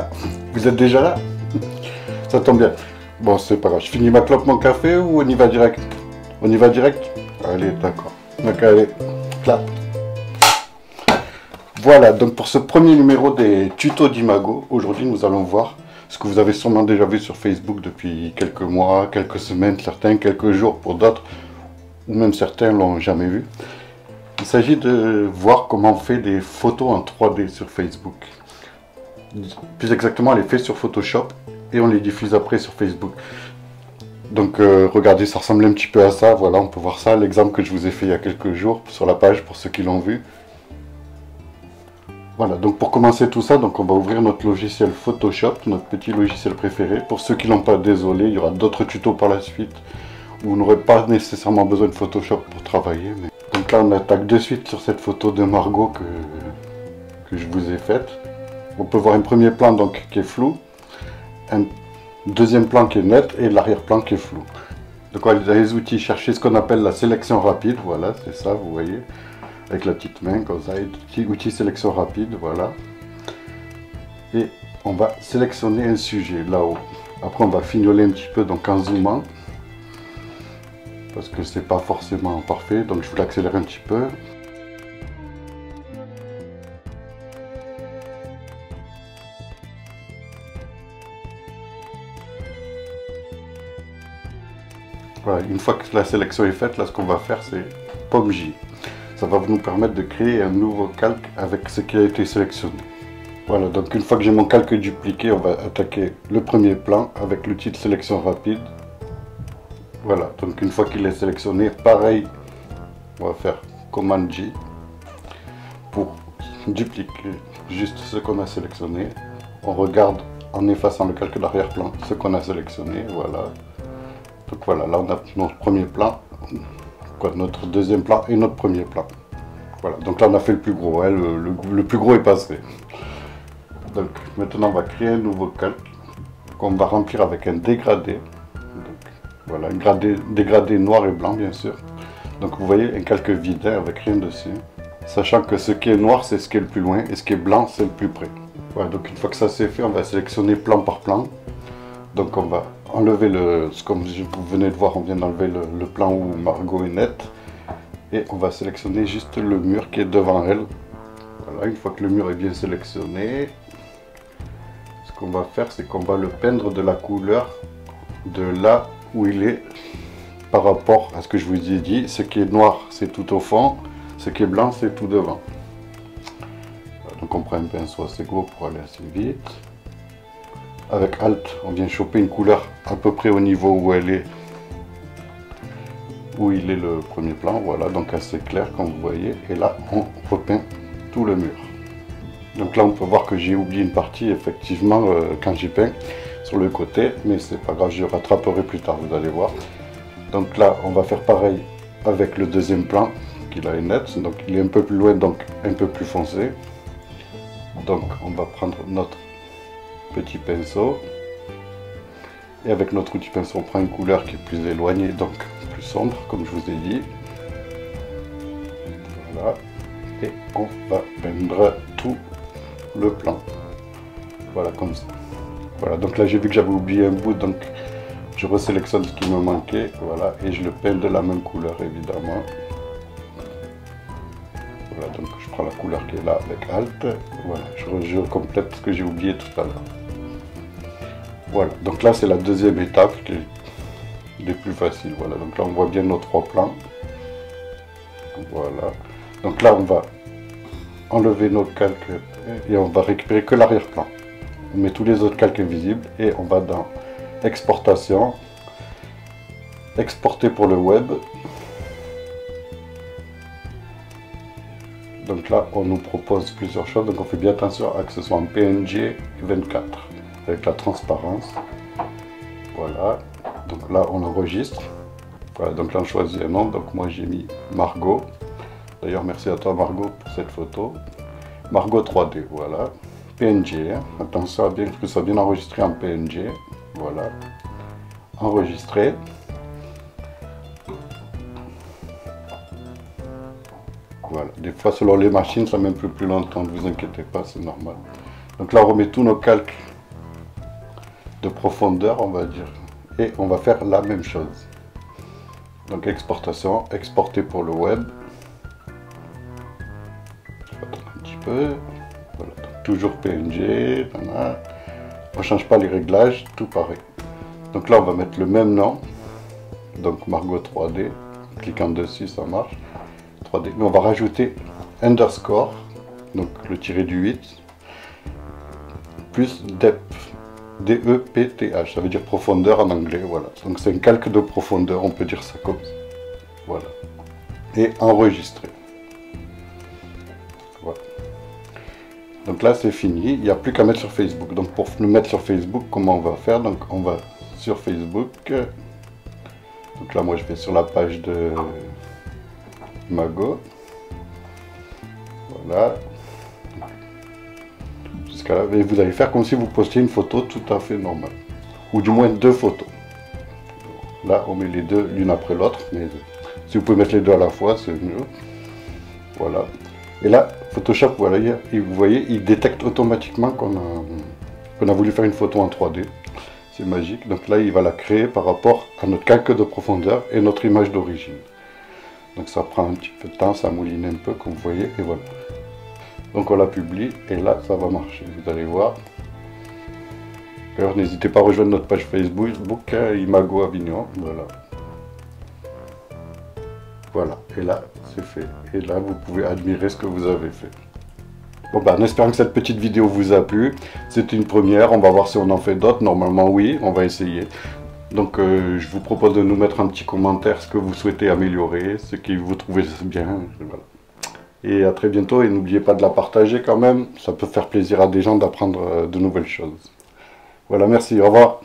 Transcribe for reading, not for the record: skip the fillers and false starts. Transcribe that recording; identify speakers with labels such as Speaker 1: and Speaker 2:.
Speaker 1: Ah, vous êtes déjà là? Ça tombe bien. Bon, c'est pas grave. Je finis ma clope, mon café ou on y va direct? On y va direct? Allez, d'accord. Donc, allez, clap. Voilà, donc pour ce premier numéro des tutos d'Imago, aujourd'hui nous allons voir ce que vous avez sûrement déjà vu sur Facebook depuis quelques mois, quelques semaines, certains quelques jours pour d'autres, ou même certains l'ont jamais vu. Il s'agit de voir comment on fait des photos en 3D sur Facebook. Plus exactement, on les fait sur Photoshop et on les diffuse après sur Facebook. Donc regardez, ça ressemble un petit peu à ça, voilà, on peut voir ça, l'exemple que je vous ai fait il y a quelques jours sur la page pour ceux qui l'ont vu. Voilà, donc pour commencer tout ça, donc on va ouvrir notre logiciel Photoshop, notre petit logiciel préféré. Pour ceux qui l'ont pas, désolé, il y aura d'autres tutos par la suite où vous n'aurez pas nécessairement besoin de Photoshop pour travailler. Mais... Donc là, on attaque de suite sur cette photo de Margot que je vous ai faite. On peut voir un premier plan donc qui est flou, un deuxième plan qui est net et l'arrière-plan qui est flou. Donc on va dans les outils chercher ce qu'on appelle la sélection rapide, voilà, c'est ça, vous voyez. Avec la petite main, comme ça, outil sélection rapide, voilà. Et on va sélectionner un sujet là-haut. Après, on va fignoler un petit peu donc en zoomant. Parce que c'est pas forcément parfait, donc je vais l'accélérer un petit peu. Voilà, une fois que la sélection est faite, là, ce qu'on va faire, c'est POM-J. Ça va nous permettre de créer un nouveau calque avec ce qui a été sélectionné. Voilà, donc une fois que j'ai mon calque dupliqué, on va attaquer le premier plan avec l'outil de sélection rapide. Voilà, donc une fois qu'il est sélectionné, pareil, on va faire commande J pour dupliquer juste ce qu'on a sélectionné. On regarde en effaçant le calque d'arrière-plan ce qu'on a sélectionné, voilà. Donc voilà, là on a notre premier plan. Notre deuxième plan et notre premier plan. Voilà, donc là on a fait le plus gros, hein, le plus gros est passé. Donc maintenant on va créer un nouveau calque qu'on va remplir avec un dégradé. Donc, voilà, un dégradé noir et blanc bien sûr. Donc vous voyez un calque vide hein, avec rien dessus. Sachant que ce qui est noir c'est ce qui est le plus loin et ce qui est blanc c'est le plus près. Voilà, donc une fois que ça c'est fait, on va sélectionner plan par plan. Donc on va enlever comme vous venez de voir, on vient d'enlever le plan où Margot est nette. Et on va sélectionner juste le mur qui est devant elle. Voilà, une fois que le mur est bien sélectionné, ce qu'on va faire, c'est qu'on va le peindre de la couleur de là où il est par rapport à ce que je vous ai dit. Ce qui est noir, c'est tout au fond. Ce qui est blanc, c'est tout devant. Voilà, donc on prend un pinceau assez gros pour aller assez vite. Avec Alt, on vient choper une couleur à peu près au niveau où elle est, où il est le premier plan, voilà, donc assez clair comme vous voyez. Et là, on repeint tout le mur. Donc là, on peut voir que j'ai oublié une partie, effectivement, quand j'ai peint sur le côté, mais c'est pas grave, je rattraperai plus tard, vous allez voir. Donc là, on va faire pareil avec le deuxième plan, qui là est net, donc il est un peu plus loin, donc un peu plus foncé. Donc on va prendre notre petit pinceau et avec notre outil pinceau on prend une couleur qui est plus éloignée, donc plus sombre comme je vous ai dit. Voilà, et on va peindre tout le plan, voilà comme ça. Voilà, donc là j'ai vu que j'avais oublié un bout, donc je resélectionne ce qui me manquait, voilà, et je le peins de la même couleur évidemment. Voilà, donc je prends la couleur qui est là avec Alt, voilà, je complète ce que j'ai oublié tout à l'heure. Voilà, donc là c'est la deuxième étape qui est les plus faciles. Voilà, donc là on voit bien nos trois plans. Voilà, donc là on va enlever nos calques et on va récupérer que l'arrière-plan. On met tous les autres calques invisibles et on va dans exportation, exporter pour le web. Donc là on nous propose plusieurs choses, donc on fait bien attention à que ce soit en PNG 24 avec la transparence. Voilà, donc là on enregistre. Voilà, donc là on choisit un nom, donc moi j'ai mis Margot. D'ailleurs merci à toi Margot pour cette photo. Margot 3D, voilà. PNG, hein. Attention à bien que ce soit bien enregistré en PNG. Voilà, enregistré. Voilà, des fois selon les machines ça met un peu plus longtemps, ne vous inquiétez pas, c'est normal. Donc là on remet tous nos calques de profondeur, on va dire. Et on va faire la même chose. Donc exportation, exporter pour le web. Je vais attendre un petit peu. Voilà, donc, toujours PNG. Voilà. On ne change pas les réglages, tout pareil. Donc là, on va mettre le même nom. Donc Margot 3D. En cliquant dessus, ça marche. 3D. Mais on va rajouter underscore, donc le tiré du 8, plus depth. D-E-P-T-H, ça veut dire profondeur en anglais, voilà. Donc c'est un calque de profondeur, on peut dire ça comme ça. Voilà. Et enregistrer. Voilà. Donc là c'est fini, il n'y a plus qu'à mettre sur Facebook. Donc pour le mettre sur Facebook, comment on va faire? Donc on va sur Facebook. Donc là moi je vais sur la page de Mago. Voilà. Jusqu'à là, et vous allez faire comme si vous postiez une photo tout à fait normale. Ou du moins deux photos. Là on met les deux l'une après l'autre, mais si vous pouvez mettre les deux à la fois, c'est mieux. Voilà. Et là, Photoshop, voilà, et vous voyez, il détecte automatiquement qu'on a voulu faire une photo en 3D. C'est magique. Donc là, il va la créer par rapport à notre calque de profondeur et notre image d'origine. Donc ça prend un petit peu de temps, ça mouline un peu, comme vous voyez, et voilà. Donc on la publie, et là, ça va marcher, vous allez voir. D'ailleurs, n'hésitez pas à rejoindre notre page Facebook, Imago Avignon, voilà. Voilà, et là, c'est fait. Et là, vous pouvez admirer ce que vous avez fait. Bon, ben, en espérant que cette petite vidéo vous a plu. C'est une première, on va voir si on en fait d'autres. Normalement, oui, on va essayer. Donc, je vous propose de nous mettre un petit commentaire, ce que vous souhaitez améliorer, ce que vous trouvez bien. Voilà. Et à très bientôt, et n'oubliez pas de la partager quand même. Ça peut faire plaisir à des gens d'apprendre de nouvelles choses. Voilà, merci, au revoir.